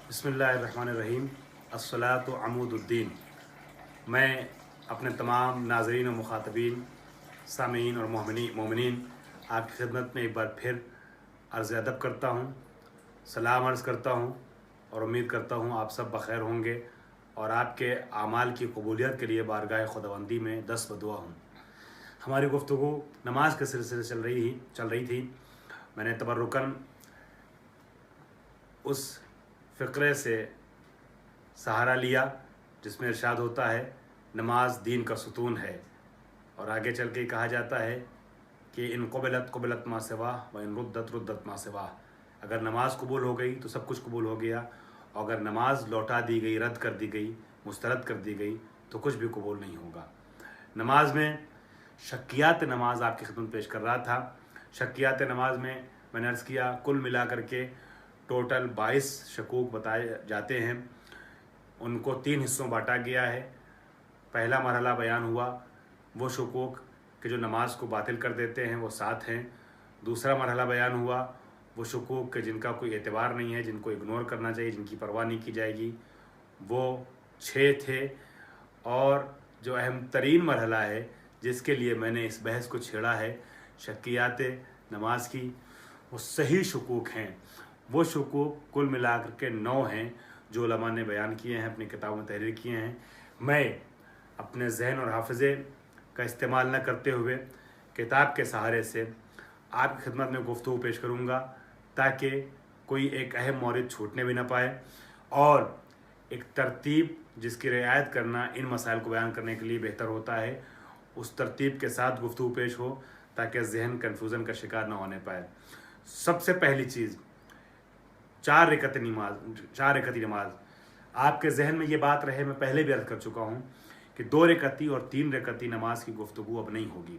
बिस्मिल्लाहिर्रहमानिर्रहीम। अस्सलातु अमूदुद्दीन। मैं अपने तमाम नाज़रीन और मुखातबीन, सामीन और मोमिनीन आपकी खिदमत में एक बार फिर अर्ज़ अदब करता हूँ, सलाम अर्ज़ करता हूँ और उम्मीद करता हूँ आप सब बख़ैर होंगे और आपके आमाल की कबूलियत के लिए बारगाह खुदावंदी में दस्त बदुआ हूँ। हमारी गुफ्तगू नमाज के सिलसिले चल रही थी। मैंने तबर्रुकन उस फ़िक्रे से सहारा लिया जिसमें इरशाद होता है नमाज दीन का सुतून है, और आगे चल के कहा जाता है कि इन क़ुबिलत मा सिवा व इन रुद्दत मा सिवा। अगर नमाज कबूल हो गई तो सब कुछ कबूल हो गया, और अगर नमाज लौटा दी गई, रद्द कर दी गई, मुस्तरद कर दी गई तो कुछ भी कबूल नहीं होगा। नमाज में शक्कियात नमाज आपकी खिदमत पेश कर रहा था। शक्कियात नमाज में मैंने अर्ज़ किया कुल मिला करके टोटल 22 शकूक बताए जाते हैं। उनको 3 हिस्सों बांटा गया है। पहला मरहला बयान हुआ वो शकूक कि जो नमाज को बातिल कर देते हैं, वो 7 हैं। दूसरा मरहला बयान हुआ वो शकूक के जिनका कोई एतबार नहीं है, जिनको इग्नोर करना चाहिए, जिनकी परवाह नहीं की जाएगी, वो 6 थे। और जो अहम तरीन मरहला है जिसके लिए मैंने इस बहस को छेड़ा है शक्कियात नमाज की, वो सही शकूक हैं। वो शकूक कुल मिलाकर के 9 हैं जो उलमा ने बयान किए हैं, अपनी किताबों में तहरीर किए हैं। मैं अपने जहन और हाफिज़े का इस्तेमाल न करते हुए किताब के सहारे से आपकी खिदमत में गुफ्तगू पेश करूँगा ताकि कोई एक अहम मौरिद छूटने भी ना पाए, और एक तरतीब जिसकी रियायत करना इन मसाइल को बयान करने के लिए बेहतर होता है, उस तरतीब के साथ गुफ्तगू पेश हो ताकि जहन कन्फ्यूज़न का शिकार ना होने पाए। सबसे पहली चीज़ 4 रकती नमाज। आपके जहन में ये बात रहे, मैं पहले भी अर्ज़ कर चुका हूँ कि 2 रकती और 3 रकती नमाज की गुफ्तगू अब नहीं होगी,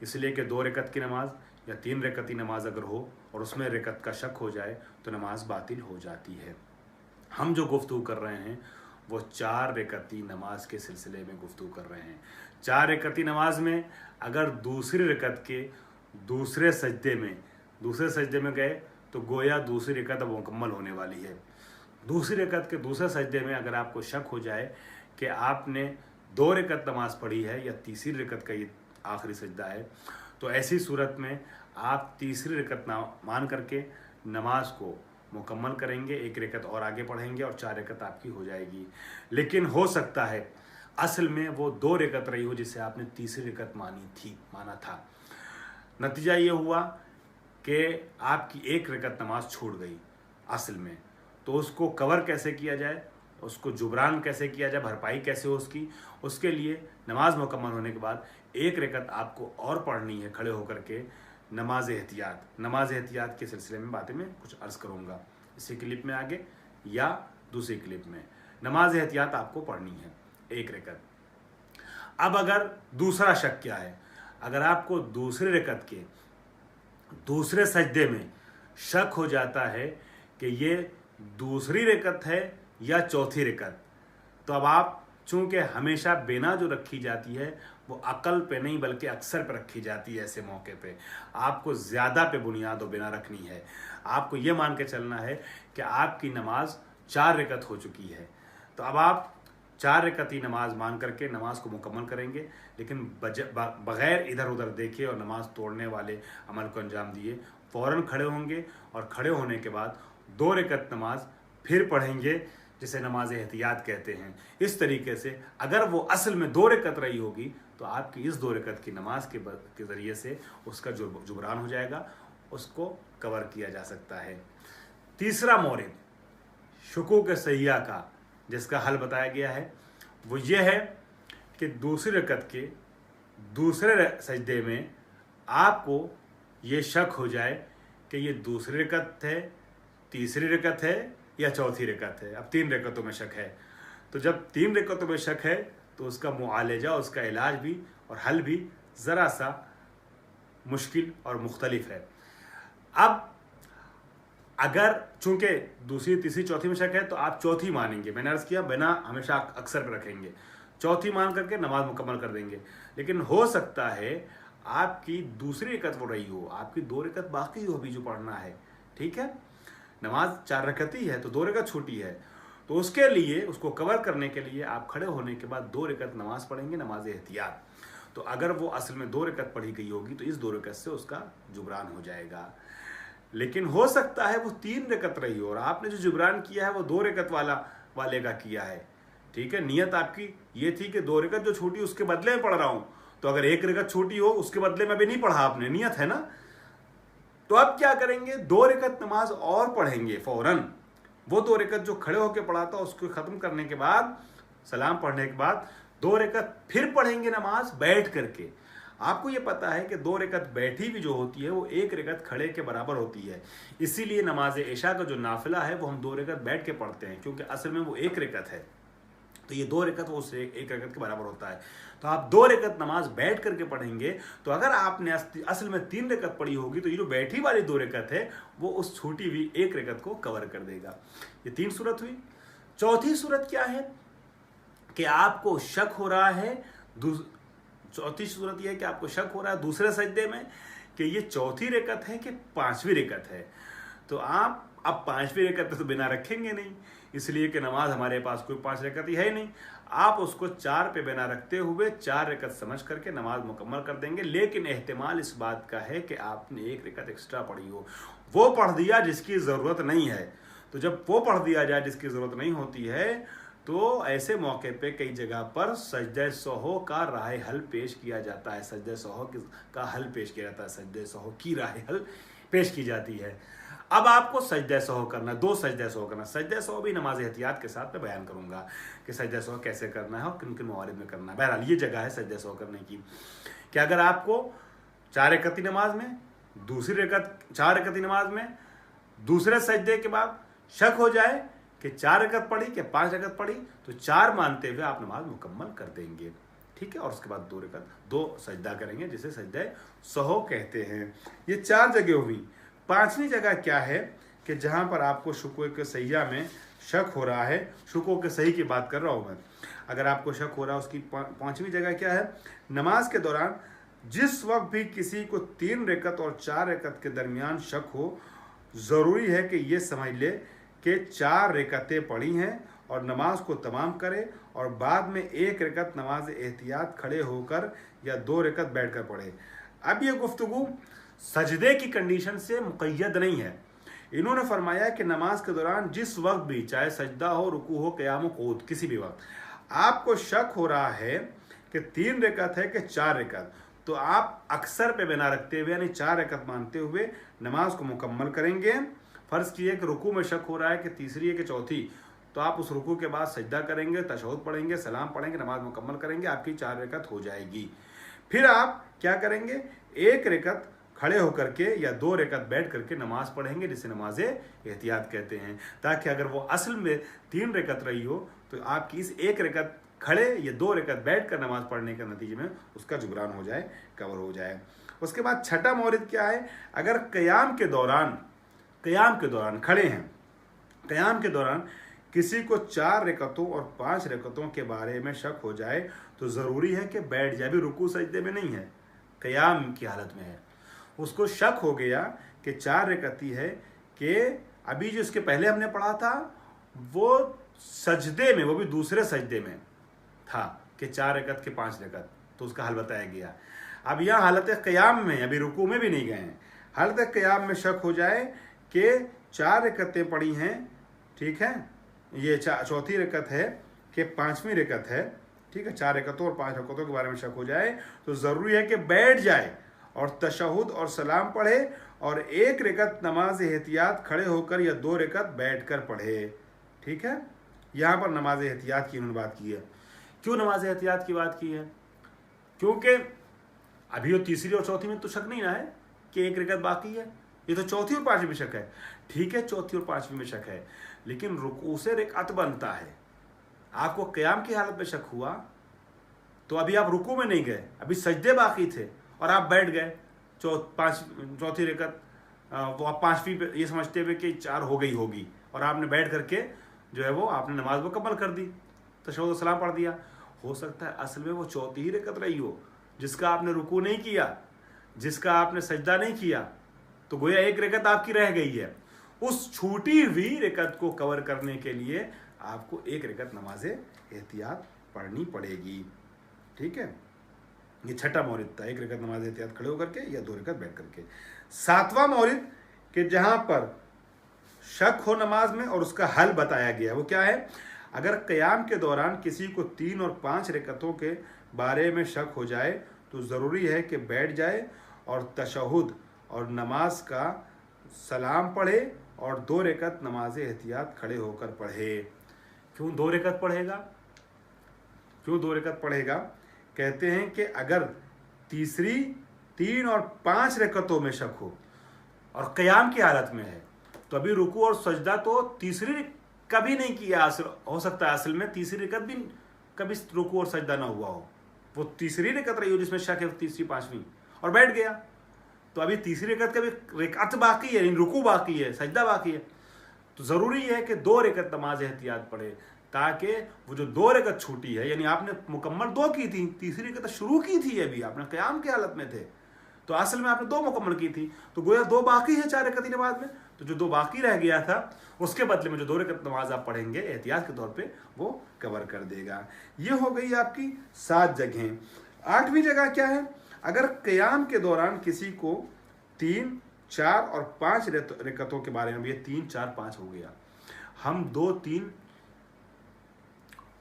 इसलिए कि 2 रकत की नमाज या 3 रकती नमाज अगर हो और उसमें रकत का शक हो जाए तो नमाज बातिल हो जाती है। हम जो गुफ्तगू कर रहे हैं वो 4 रकती नमाज के सिलसिले में गुफ्तगू कर रहे हैं। 4 रकती नमाज में अगर दूसरी रकत के दूसरे सजदे में गए तो गोया दूसरी रकत अब मुकम्मल होने वाली है। दूसरी रकत के दूसरे सजदे में अगर आपको शक हो जाए कि आपने 2 रकत नमाज पढ़ी है या तीसरी रकत का ये आखिरी सजदा है, तो ऐसी सूरत में आप तीसरी रकत मान करके नमाज को मुकम्मल करेंगे, 1 रकत और आगे पढ़ेंगे और 4 रकत आपकी हो जाएगी। लेकिन हो सकता है असल में वो 2 रकत रही हो जिसे आपने तीसरी रकत माना था। नतीजा ये हुआ कि आपकी 1 रकत नमाज छूट गई असल में, तो उसको कवर कैसे किया जाए, उसको जुबरान कैसे किया जाए, भरपाई कैसे हो उसके लिए नमाज मुकम्मल होने के बाद 1 रकत आपको और पढ़नी है खड़े होकर के नमाज एहतियात के सिलसिले में बातें मैं कुछ अर्ज़ करूँगा इसी क्लिप में आगे या दूसरी क्लिप में। नमाज एहतियात आपको पढ़नी है 1 रकत। अब अगर दूसरा शक क्या है, अगर आपको दूसरे रकत के दूसरे सजदे में शक हो जाता है कि ये दूसरी रकत है या चौथी रकत, तो अब आप चूँकि हमेशा बिना जो रखी जाती है वो अकल पे नहीं बल्कि अक्सर पे रखी जाती है, ऐसे मौके पे आपको ज़्यादा पे बुनियाद और बिना रखनी है। आपको ये मान के चलना है कि आपकी नमाज 4 रकत हो चुकी है, तो अब आप 4 रकती नमाज मान करके नमाज को मुकम्मल करेंगे, लेकिन बग़ैर इधर उधर देखे और नमाज तोड़ने वाले अमल को अंजाम दिए फ़ौरन खड़े होंगे, और खड़े होने के बाद 2 रकत नमाज फिर पढ़ेंगे जिसे नमाज एहतियात कहते हैं। इस तरीके से अगर वो असल में 2 रकत रही होगी तो आपकी इस 2 रकत की नमाज के ज़रिए से उसका जुबरान हो जाएगा, उसको कवर किया जा सकता है। तीसरा मौरिद शुकूक सहिया का जिसका हल बताया गया है वो ये है कि दूसरी रकत के दूसरे सजदे में आपको ये शक हो जाए कि ये दूसरी रकत है, तीसरी रकत है या चौथी रकत है। अब 3 रकतों में शक है, तो जब 3 रकतों में शक है तो उसका मुआलजा, उसका इलाज भी और हल भी ज़रा सा मुश्किल और मुख्तलिफ है। अब अगर चूंकि दूसरी, तीसरी, चौथी में शक है तो आप चौथी मानेंगे, मैंने अर्ज़ किया बिना हमेशा अक्सर पर रखेंगे, चौथी मान करके नमाज मुकम्मल कर देंगे। लेकिन हो सकता है आपकी दूसरी रकत वो रही हो, आपकी 2 रकत बाकी हो अभी जो पढ़ना है, ठीक है। नमाज 4 रकत ही है तो 2 रकत छोटी है, तो उसके लिए उसको कवर करने के लिए आप खड़े होने के बाद 2 रकत नमाज पढ़ेंगे, नमाज एहतियात। तो अगर वो असल में 2 रकत पढ़ी गई होगी तो इस 2 रकत से उसका जुबरान हो जाएगा। लेकिन हो सकता है वो 3 रकत रही हो और आपने जो जुबरान किया है वो 2 रकत वाले का किया है, ठीक है। नियत आपकी ये थी कि 2 रकत जो छोटी उसके बदले में पढ़ रहा हूं, तो अगर 1 रकत छोटी हो उसके बदले में भी नहीं पढ़ा आपने, नियत है ना। तो अब क्या करेंगे, 2 रकत नमाज और पढ़ेंगे फौरन। वो 2 रकत जो खड़े होकर पढ़ा था उसको खत्म करने के बाद, सलाम पढ़ने के बाद 2 रकत फिर पढ़ेंगे नमाज बैठ करके। आपको ये पता है कि 2 रकत बैठी भी जो होती है वो 1 रकत खड़े के बराबर होती है। इसीलिए नमाज इशा का जो नाफिला है वो हम 2 रकत बैठ के पढ़ते हैं, क्योंकि असल में वो 1 रकत है, तो ये 2 रकत वो उससे 1 रकत के बराबर होता है। तो आप 2 रकत नमाज बैठ करके पढ़ेंगे। तो अगर आपने असल में 3 रकत पढ़ी होगी तो ये जो बैठी वाली 2 रकत है वो उस छोटी हुई 1 रकत को कवर कर देगा। ये 3 सूरत हुई। चौथी सूरत क्या है कि आपको शक हो रहा है, चौथी सूरत यह है कि आपको शक हो रहा है दूसरे सजदे में कि ये चौथी रकत है कि 5वीं रकत है। तो आप अब 5वीं रकत तो बिना रखेंगे नहीं, इसलिए कि नमाज हमारे पास कोई 5 रकत ही है नहीं। आप उसको 4 पे बिना रखते हुए 4 रकत समझ करके नमाज मुकम्मल कर देंगे। लेकिन एहतिमाल इस बात का है कि आपने 1 रकत एक्स्ट्रा पढ़ी हो, वो पढ़ दिया जिसकी ज़रूरत नहीं है। तो जब वो पढ़ दिया जाए जिसकी ज़रूरत नहीं होती है, तो ऐसे मौके पे कई जगह पर सजदे सहौ का राह हल पेश किया जाता है, सजदे सहौ का हल पेश किया जाता है, सजदे सहौ की राह हल पेश की जाती है। अब आपको सजदे सहौ करना, 2 सजदे सहौ करना। सजदे सहौ भी नमाज एहतियात के साथ मैं बयान करूंगा कि सजदे सहौ कैसे करना है और किन किन मवारिद में करना है। बहरहाल ये जगह है सजदे सहौ करने की कि अगर आपको 4 रकती नमाज में, दूसरी रकत 4 रकती नमाज में दूसरे सजदे के बाद शक हो जाए कि 4 रकत पढ़ी कि 5 रकत पढ़ी, तो 4 मानते हुए आप नमाज मुकम्मल कर देंगे, ठीक है। और उसके बाद 2 रकत 2 सजदा करेंगे जिसे सजदे सहौ कहते हैं। ये 4 जगह हुई। 5वीं जगह क्या है कि जहां पर आपको शुकू के सैया में शक हो रहा है, शुकू के सही की बात कर रहा हूं मैं। अगर आपको शक हो रहा है उसकी 5वीं जगह क्या है, नमाज के दौरान जिस वक्त भी किसी को 3 रकत और 4 रकत के दरमियान शक हो, ज़रूरी है कि ये समझ ले कि 4 रकतें पढ़ी हैं और नमाज को तमाम करे और बाद में 1 रकत नमाज एहतियात खड़े होकर या 2 रकत बैठकर पढ़े। अब ये गुफ्तगू सजदे की कंडीशन से मुक़य्यद नहीं है। इन्होंने फरमाया कि नमाज के दौरान जिस वक्त भी, चाहे सजदा हो, रुकू हो, क़याम हो, क़ुऊद, किसी भी वक्त आपको शक हो रहा है कि 3 रकत है कि 4 रकत, तो आप अक्सर पे बिना रखते हुए यानी 4 रकत मानते हुए नमाज को मुकम्मल करेंगे। फ़र्ज़ किए कि रुकू में शक हो रहा है कि तीसरी है कि चौथी, तो आप उस रुकू के बाद सजदा करेंगे, तशहुद पढ़ेंगे, सलाम पढ़ेंगे, नमाज मुकम्मल करेंगे, आपकी 4 रकत हो जाएगी। फिर आप क्या करेंगे, 1 रकत खड़े होकर के या 2 रकत बैठ करके नमाज पढ़ेंगे जिसे नमाज एहतियात कहते हैं, ताकि अगर वो असल में 3 रकत रही हो तो आपकी इस 1 रकत खड़े या 2 रकत बैठ कर नमाज पढ़ने के नतीजे में उसका जुबरान हो जाए, कवर हो जाए। उसके बाद छठा मौरिद क्या है, अगर क़याम के दौरान खड़े हैं, क़याम के दौरान किसी को 4 रकतों और 5 रकतों के बारे में शक हो जाए तो ज़रूरी है कि बैठ जाए। अभी रुकू सजदे में नहीं है, क़याम की हालत में है, उसको शक हो गया कि 4 रकती है कि अभी जो इसके पहले हमने पढ़ा था वो सजदे में, वो भी दूसरे सजदे में था कि 4 रकत के 5 रकत, तो उसका हल बताया गया। अब यहाँ हालत क़याम में, अभी रुकू में भी नहीं गए हैं, हालत क़याम में शक हो जाए कि 4 रकतें पढ़ी हैं, ठीक है, ये चौथी रकत है कि 5वीं रकत है, ठीक है, 4 रकतों और 5 रकतों के बारे में शक हो जाए तो ज़रूरी है कि बैठ जाए और तशहुद और सलाम पढ़े और 1 रकत नमाज एहतियात खड़े होकर या 2 रकत बैठकर पढ़े, ठीक है। यहाँ पर नमाज एहतियात की उन्होंने बात की है। क्यों नमाज एहतियात की बात की है, क्योंकि अभी वो तीसरी और चौथी में तो शक नहीं ना है कि 1 रकत बाकी है, ये तो चौथी और 5वीं में शक है, ठीक है, चौथी और 5वीं में शक है, लेकिन रुकू से रकअत बनता है। आपको क़याम की हालत में शक हुआ तो अभी आप रुकू में नहीं गए, अभी सजदे बाकी थे और आप बैठ गए चौथी रकत, वो आप 5वीं पे ये समझते हुए कि 4 हो गई होगी और आपने बैठ करके जो है वो आपने नमाज मुकम्मल कर दी, तशहुद सलाम पढ़ दिया। हो सकता है असल में वो चौथी ही रकत रही हो जिसका आपने रुकू नहीं किया, जिसका आपने सजदा नहीं किया, तो गोया 1 रकत आपकी रह गई है। उस छूटी हुई रकत को कवर करने के लिए आपको एक रकत नमाज एहतियात पढ़नी पड़ेगी। ठीक है, ये छठा मौरिद था, एक रकत नमाज एहतियात खड़े होकर के या 2 रकत बैठ करके। सातवां मौरिद कि जहां पर शक हो नमाज में और उसका हल बताया गया, वो क्या है? अगर क़याम के दौरान किसी को 3 और 5 रकतों के बारे में शक हो जाए तो ज़रूरी है कि बैठ जाए और तशहुद और नमाज का सलाम पढ़े और 2 रकत नमाज एहतियात खड़े होकर पढ़े। क्यों 2 रकत पढ़ेगा? क्यों 2 रकत पढ़ेगा? कहते हैं कि अगर तीसरी 3 और 5 रकतों में शक हो और क़याम की हालत में है तो अभी रुकू और सजदा तो तीसरी कभी नहीं किया, हो सकता है असल में तीसरी रकत भी कभी रुकू और सजदा ना हुआ हो, वो तीसरी रकत रही हो जिसमें शक है, तीसरी 5वीं, और बैठ गया, तो अभी तीसरी रकत का भी रकत बाकी है, रुकू बाकी है, सजदा बाकी है। तो ज़रूरी है कि 2 रकत नमाज एहतियात पढ़े ताकि वो जो 2 रकत छूटी है, यानी आपने मुकम्मल 2 की थी, तीसरी रकत शुरू की थी, अभी आपने क़याम की हालत में थे तो असल में आपने 2 मुकम्मल की थी, तो गोया 2 बाकी है 4 रकत नमाज में, तो जो 2 बाकी रह गया था उसके बदले में जो 2 रकत नमाज आप पढ़ेंगे एहतियात के तौर पे वो कवर कर देगा। ये हो गई आपकी 7 जगहें। 8वीं जगह क्या है? अगर क़याम के दौरान किसी को 3, 4 और 5 रकतों के बारे में, ये 3, 4, 5 हो गया, हम 2, 3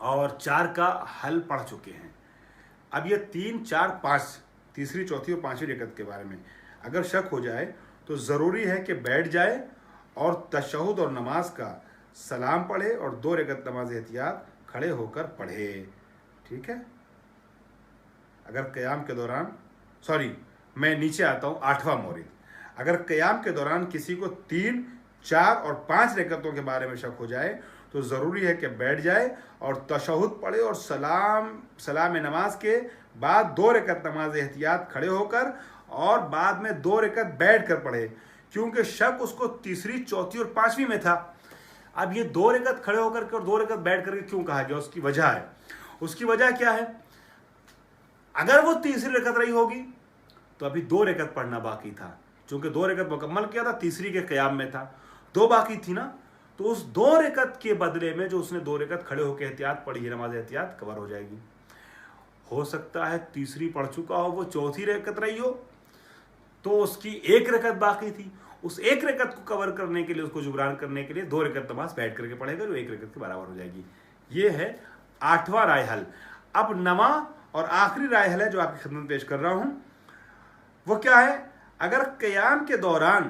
और 4 का हल पढ़ चुके हैं। अब ये 3, 4, 5 तीसरी, चौथी और 5वीं रकत के बारे में अगर शक हो जाए तो ज़रूरी है कि बैठ जाए और तशहुद और नमाज का सलाम पढ़े और 2 रकत नमाज एहतियात खड़े होकर पढ़े। ठीक है, अगर क़याम के दौरान, मैं नीचे आता हूँ, 8वां मौरिद, अगर क़याम के दौरान किसी को 3, 4 और 5 रकतों के बारे में शक हो जाए तो ज़रूरी है कि बैठ जाए और तशहुद पढ़े और सलाम नमाज के बाद 2 रकत नमाज एहतियात खड़े होकर और बाद में 2 रकत बैठ कर पढ़े, क्योंकि शक उसको तीसरी, चौथी और 5वीं में था। अब ये 2 रकत खड़े होकर के और 2 रकत बैठ करके क्यों कहा गया? उसकी वजह है। उसकी वजह क्या है? अगर वो तीसरी रकत रही होगी तो अभी 2 रकत पढ़ना बाकी था, क्योंकि 2 रकत मुकम्मल किया था, तीसरी के क़याम में था, 2 बाकी थी ना, तो उस 2 रकत के बदले में जो उसने 2 रकत खड़े होकर एहतियात पढ़ी है, नमाज एहतियात कवर हो जाएगी। हो सकता है तीसरी पढ़ चुका हो, वो चौथी रकत रही हो तो उसकी 1 रकत बाकी थी, उस 1 रकत को कवर करने के लिए, उसको जुबरान करने के लिए 2 रकत नमाज बैठ करके पढ़ेगा, जो 1 रकत के बराबर हो जाएगी। ये है 8वां राय हल। अब 9वां और आखिरी राय हल है जो आपकी खिदमत पेश कर रहा हूं, वो क्या है? अगर क़याम के दौरान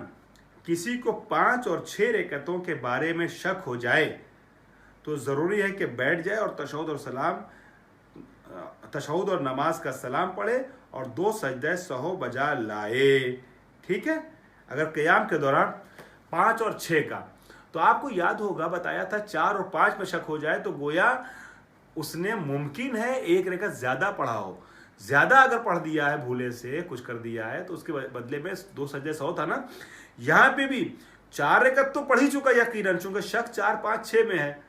किसी को 5 और 6 रकतों के बारे में शक हो जाए तो ज़रूरी है कि बैठ जाए और तशहुद और नमाज का सलाम पढ़े और 2 सजदे सहौ बजा लाए। ठीक है, अगर क़याम के दौरान 5 और 6 का, तो आपको याद होगा बताया था 4 और 5 में शक हो जाए तो गोया उसने मुमकिन है 1 रकत ज़्यादा पढ़ा हो, ज़्यादा अगर पढ़ दिया है, भूले से कुछ कर दिया है तो उसके बदले में 2 सजदे सहौ था ना। यहाँ पे भी 4 रकत तो पढ़ ही चुका यकीनन, चूंकि शक 4, 5, 6 में है,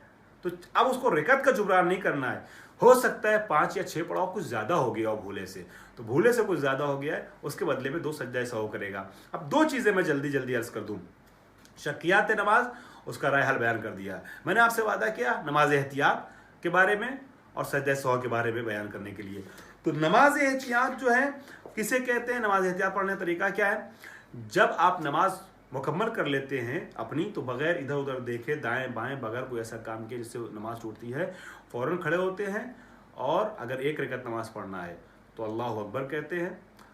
तो अब उसको रकत का जुबरान नहीं करना है। हो सकता है 5 या 6 पढ़ाओ, कुछ ज़्यादा हो गया हो भूले से, तो भूले से कुछ ज़्यादा हो गया है, उसके बदले में 2 सजदे सहौ करेगा। अब 2 चीज़ें मैं जल्दी अर्ज कर दूँ। शकियात नमाज, उसका राय हल बयान कर दिया। मैंने आपसे वादा किया नमाज एहतियात के बारे में और सजदे सहौ के बारे में बयान करने के लिए। तो नमाज एहतियात जो है किसे कहते हैं? नमाज एहतियात पढ़ने का तरीका क्या है? जब आप नमाज मुकम्मल कर लेते हैं अपनी, तो बगैर इधर उधर देखे, दाएं बाएं, बगैर कोई ऐसा काम किए जिससे नमाज टूटती है, फ़ौरन खड़े होते हैं और अगर 1 रकत नमाज पढ़ना है तो अल्लाह अकबर कहते हैं,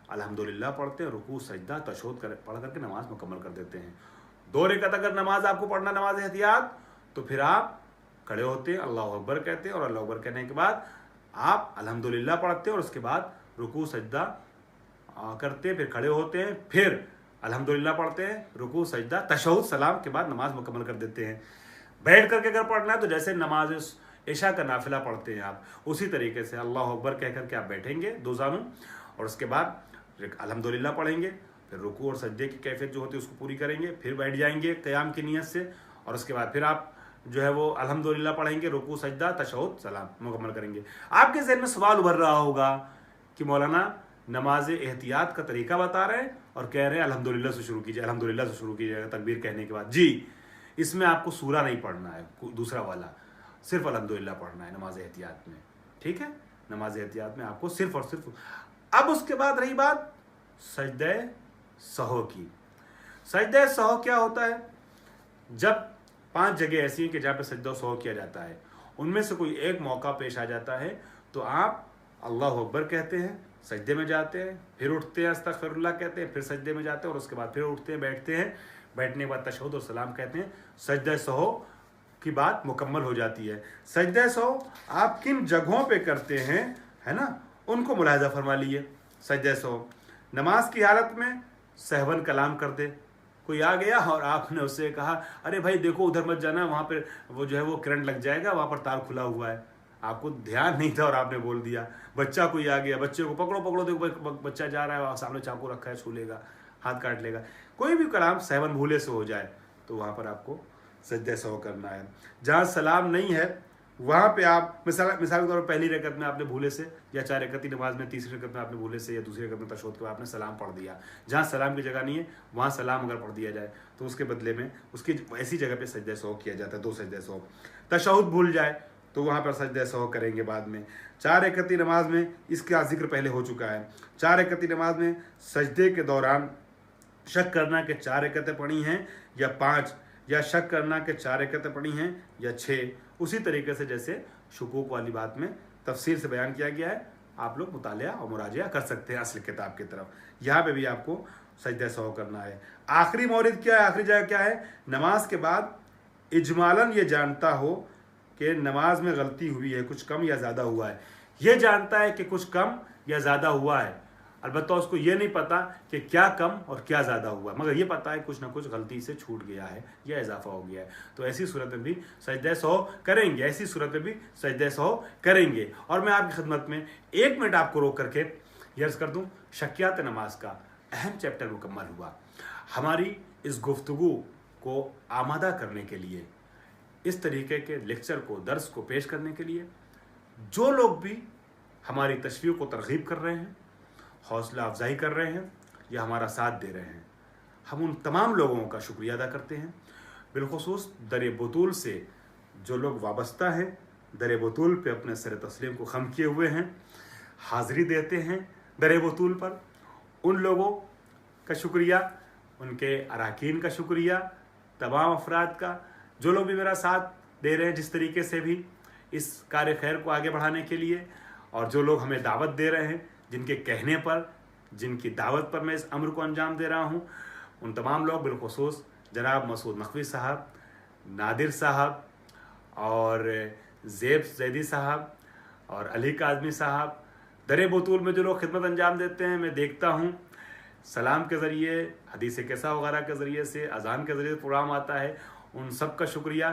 अल्हम्दुलिल्लाह पढ़ते हैं, रुकू सजदा तशहुद पढ़ करके नमाज मुकम्मल कर देते हैं। 2 रकत अगर नमाज आपको पढ़ना नमाज एहतियात, तो फिर आप खड़े होते हैं, अल्लाह अकबर कहते हैं और अल्लाह अकबर कहने के बाद आप अल्हम्दुलिल्लाह पढ़ते हैं और उसके बाद रुकू सजदा करते हैं, फिर खड़े होते हैं, फिर अल्हम्दुलिल्लाह पढ़ते हैं, रुकू सजदा तशहुद सलाम के बाद नमाज मुकम्मल कर देते हैं। बैठ करके अगर पढ़ना है तो जैसे नमाज इशा का नाफिला पढ़ते हैं आप, उसी तरीके से अल्लाह अकबर कह करके आप बैठेंगे 2 जानू, और उसके बाद अल्हम्दुलिल्लाह पढ़ेंगे, फिर रुकू और सजदे की कैफियत जो होती है उसको पूरी करेंगे, फिर बैठ जाएंगे क़याम की नीयत से, और उसके बाद फिर आप जो है वो अल्हम्दुलिल्लाह पढ़ेंगे, रुकू सजदा तशहुद सलाम मुकम्मल करेंगे। आपके ज़हन में सवाल उभर रहा होगा कि मौलाना नमाज एहतियात का तरीका बता रहे हैं और कह रहे हैं अल्हम्दुलिल्लाह से शुरू कीजिए, अल्हम्दुलिल्लाह से शुरू कीजिएगा तकबीर कहने के बाद। जी, इसमें आपको सूरा नहीं पढ़ना है, दूसरा वाला सिर्फ अल्हम्दुलिल्लाह पढ़ना है नमाज एहतियात में, ठीक है। नमाज एहतियात में आपको सिर्फ और सिर्फ। अब उसके बाद रही बात सजदे सहौ की। सजदे सहौ क्या होता है? जब 5 जगह ऐसी हैं कि जहाँ पे सजदा सहौ किया जाता है, उनमें से कोई एक मौका पेश आ जाता है तो आप अल्लाह अकबर कहते हैं, सजदे में जाते हैं, फिर उठते हैं, अस्तगफिरुल्लाह कहते हैं, फिर सजदे में जाते हैं, और उसके बाद फिर उठते हैं, बैठते हैं, बैठने के बाद तशहुद और सलाम कहते हैं। सजदे सहौ की बात मुकम्मल हो जाती है। सजदे सहौ आप किन जगहों पे करते हैं, है ना, उनको मुलाहिजा फरमा लिए। सजदे सहौ नमाज की हालत में सहवन कलाम कर दे। कोई आ गया और आपने उससे कहा अरे भाई देखो उधर मत जाना, वहाँ पे वो जो है वो करंट लग जाएगा, वहाँ पर तार खुला हुआ है। आपको ध्यान नहीं था और आपने बोल दिया। बच्चा कोई आ गया, बच्चे को पकड़ो पकड़ो, देखो बच्चा जा रहा है, वहाँ सामने चाकू रखा है, छू लेगा, हाथ काट लेगा। कोई भी कलाम सहवन भूले से हो जाए तो वहाँ पर आपको सजदे सहौ करना है। जहाँ सलाम नहीं है वहाँ पे आप मिसाल के तौर पर पहली रकत में आपने भूले से, या 4 रकती नमाज में तीसरी रकत में आपने भूले से या दूसरी रकत में तशहुद के बाद आपने सलाम पढ़ दिया। जहाँ सलाम की जगह नहीं है वहाँ सलाम अगर पढ़ दिया जाए तो उसके बदले में उसकी ऐसी जगह पे सजदे सहौ किया जाता है, 2 सजदे सहौ। तशहुद भूल जाए तो वहाँ पर सजदे सहौ करेंगे बाद में। 4 रकती नमाज में इसका जिक्र पहले हो चुका है। 4 रकती नमाज में सजदे के दौरान शक करना कि 4 रकतें पढ़ी हैं या 5, या शक करना कि 4 रकतें पढ़ी हैं या 6, उसी तरीके से जैसे शुकूक वाली बात में तफसील से बयान किया गया है। आप लोग मुतालिया और मुराजिया कर सकते हैं असल किताब की तरफ। यहाँ पे भी आपको सजदे सहौ करना है। आखिरी मौरिद क्या है, आखिरी जगह क्या है? नमाज के बाद इजमालन ये जानता हो कि नमाज में गलती हुई है, कुछ कम या ज़्यादा हुआ है। ये जानता है कि कुछ कम या ज़्यादा हुआ है, अलबत्ता उसको ये नहीं पता कि क्या कम और क्या ज़्यादा हुआ, मगर ये पता है कुछ ना कुछ गलती से छूट गया है या इजाफा हो गया है। तो ऐसी सूरत में भी सजदे सहौ करेंगे, ऐसी सूरत में भी सजदे सहौ करेंगे। और मैं आपकी खिदमत में 1 मिनट आपको रोक करके ये अर्ज़ कर दूँ, शक्यात नमाज का अहम चैप्टर मुकम्मल हुआ। हमारी इस गुफ्तगू को आमादा करने के लिए, इस तरीके के लेक्चर को, दर्स को पेश करने के लिए जो लोग भी हमारी तशरीह को तरगीब कर रहे हैं, हौसला अफजाई कर रहे हैं या हमारा साथ दे रहे हैं, हम उन तमाम लोगों का शुक्रिया अदा करते हैं। बिलखुसूस दर बतूल से जो लोग वाबस्ता हैं, दर बतूल पे अपने सर तस्लीम को खम किए हुए हैं, हाज़िरी देते हैं दर बतूल पर, उन लोगों का शुक्रिया, उनके अरकान का शुक्रिया, तमाम अफराद का जो लोग भी मेरा साथ दे रहे हैं जिस तरीके से भी इस कार्य खैर को आगे बढ़ाने के लिए, और जो लोग हमें दावत दे रहे हैं, जिनके कहने पर, जिनकी दावत पर मैं इस अम्र को अंजाम दे रहा हूँ, उन तमाम लोग बिलखुसूस जनाब मसूद नकवी साहब, नादिर साहब और ज़ेब जैदी साहब और अली काज़मी साहब, दर बतूल में जो लोग खिदमत अंजाम देते हैं, मैं देखता हूँ सलाम के ज़रिए, हदीस कैसा वगैरह के ज़रिए से, अज़ान के ज़रिए प्रोग्राम आता है, उन सब का शुक्रिया।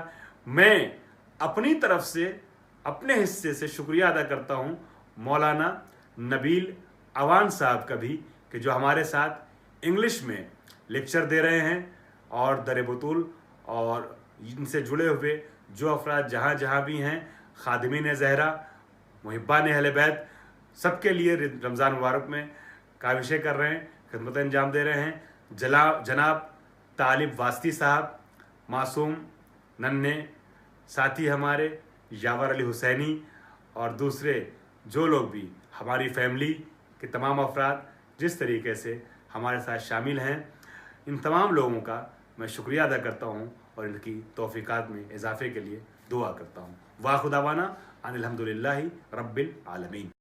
मैं अपनी तरफ से, अपने हिस्से से शुक्रिया अदा करता हूँ मौलाना नबील अवान साहब का भी, कि जो हमारे साथ इंग्लिश में लेक्चर दे रहे हैं, और दर बतूल और इनसे जुड़े हुए जो अफराद जहाँ जहाँ भी हैं, खादिमीन ज़हरा, मुहिब्बान अहले बैत, सबके लिए रमज़ान मुबारक में काविशें कर रहे हैं, खिदमत अंजाम दे रहे हैं। जनाब तालिब वास्ती साहब, मासूम नन्हे साथी हमारे, यावर अली हुसैनी और दूसरे जो लोग भी हमारी फैमिली के तमाम अफराद जिस तरीके से हमारे साथ शामिल हैं, इन तमाम लोगों का मैं शुक्रिया अदा करता हूँ और इनकी तौफ़ीक़ात में इजाफ़े के लिए दुआ करता हूँ। वाखुदावाना अनिल हम्दुलिल्लाहि रब्बिल आलमीन।